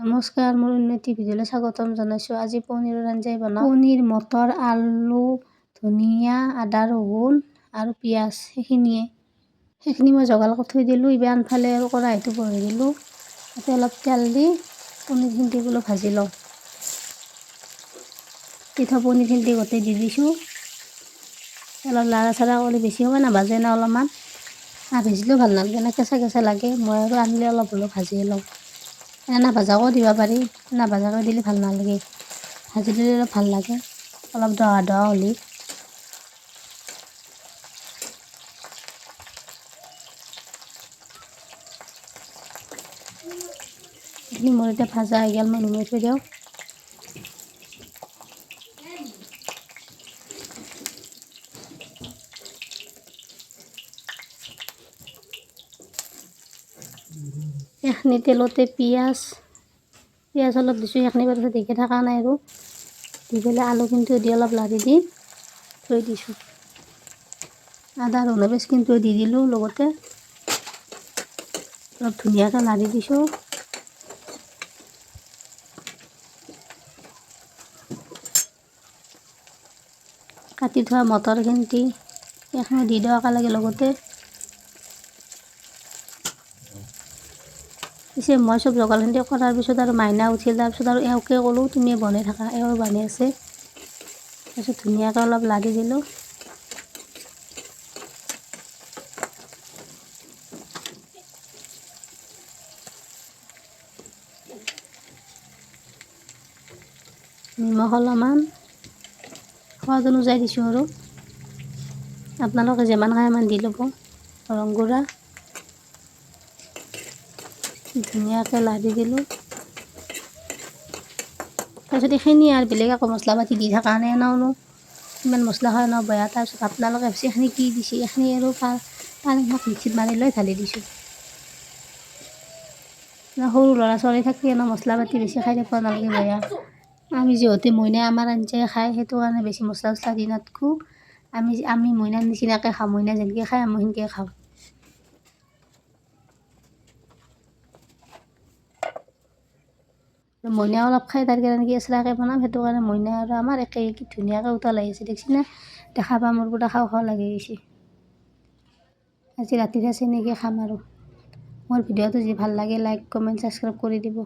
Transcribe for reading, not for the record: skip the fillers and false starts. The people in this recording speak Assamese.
নমস্কাৰ, মোৰ উন্নতি ভিডিঅ'লৈ স্বাগতম জনাইছোঁ। আজি পনীৰৰ আঞ্জাই বনাওঁ। পনীৰ, মটৰ, আলু, ধনিয়া, আদা, ৰহুন আৰু পিঁয়াজ সেইখিনি মই জগাল কৰি থৈ দিলোঁ। এইবাৰ আনফালে আৰু কেৰাহীটো বহাই দিলোঁ। তাতে অলপ তেল দি পনীৰখিনি বোলো ভাজি লওঁ। পিঠা পনীৰখিনি গোটেই দি দিছোঁ। অলপ লাৰা চাৰা কৰি বেছি সময় নাভাজে না অলপমান। ভাজিলেও ভাল নালাগে না, কেঁচা কেঁচা লাগে। মই আৰু আনিলে অলপ হ'লেও ভাজিয়ে লওঁ। নাভাজাকৈও দিব পাৰি, নাভাজাকৈ দিলে ভাল নালাগে। ভাজি দিলে অলপ ভাল লাগে, অলপ দহা দহা হ'লে। এইখিনি মোৰ এতিয়া ভাজা হৈ গ'ল, মই নমাই থৈ দিওঁ। এইখিনি তেলতে পিঁয়াজ অলপ দিছোঁ। এইখিনি বাৰু দেখি থকা নাই আৰু দি পেলাই আলু কিন্তু দি অলপ লাৰি দি থৈ দিছোঁ। আদা ৰহুনৰ পেষ্ট কিন্তু দি দিলোঁ লগতে। অলপ ধুনীয়াকৈ লাৰি দিছোঁ। কাটি থোৱা মটৰখিনি এইখিনি দি দিওঁ একেলগে লগতে। পিছে মই চব জগালখিনি কৰাৰ পিছত আৰু মাইনা উঠিল। তাৰপিছত আৰু এওঁকে ক'লোঁ, তুমি বনাই থাকা। এওঁ বনাই আছে। তাৰপিছত ধুনীয়াকৈ অলপ লাৰি দিলোঁ। নিমখ অলপমান সোৱাদ অনুযায়ী দিছোঁ আৰু আপোনালোকে যিমান খায় সিমান দি ল'ব। গৰম গুড়া ধুনীয়াকৈ লাৰি দিলোঁ। তাৰপিছত এইখিনি আৰু বেলেগ একো মছলা পাতি দি থকা নাই। এনেওনো ইমান মছলা খাই ন বেয়া। তাৰপিছত আপোনালোকে ভাবিছে এইখিনি কি দিছে, এইখিনি আৰু পানীমাখ মিক্সিত মাৰি লৈ ঢালি দিছোঁ। সৰু ল'ৰা ছোৱালী থাকি এনেও মছলা পাতি বেছি খাই থাকিব নালাগে, বেয়া। আমি যিহেতু মইনাই আমাৰ আঞ্জাই খায়, সেইটো কাৰণে বেছি মছলা চছলা দি নাথাকোঁ। আমি মইনাৰ নিচিনাকৈ খাওঁ। মইনা যেনেকৈ খায় আমি সেনেকৈ খাওঁ। মইনা অলপ খাই, তাৰ কাৰণে কি এক্সট্ৰাকৈ বনাম। সেইটো কাৰণে মইনা আৰু আমাৰ একে কি ধুনীয়াকৈ উতল আহি আছে, দেখিছেনে? দেখা পাই মোৰ পুৰা খাওঁ খাওঁ লাগি গৈছে। আজি ৰাতিৰ সাঁজ এনেকৈ খাম আৰু। মোৰ ভিডিঅ'টো যদি ভাল লাগে লাইক কমেণ্ট ছাবস্ক্ৰাইব কৰি দিব।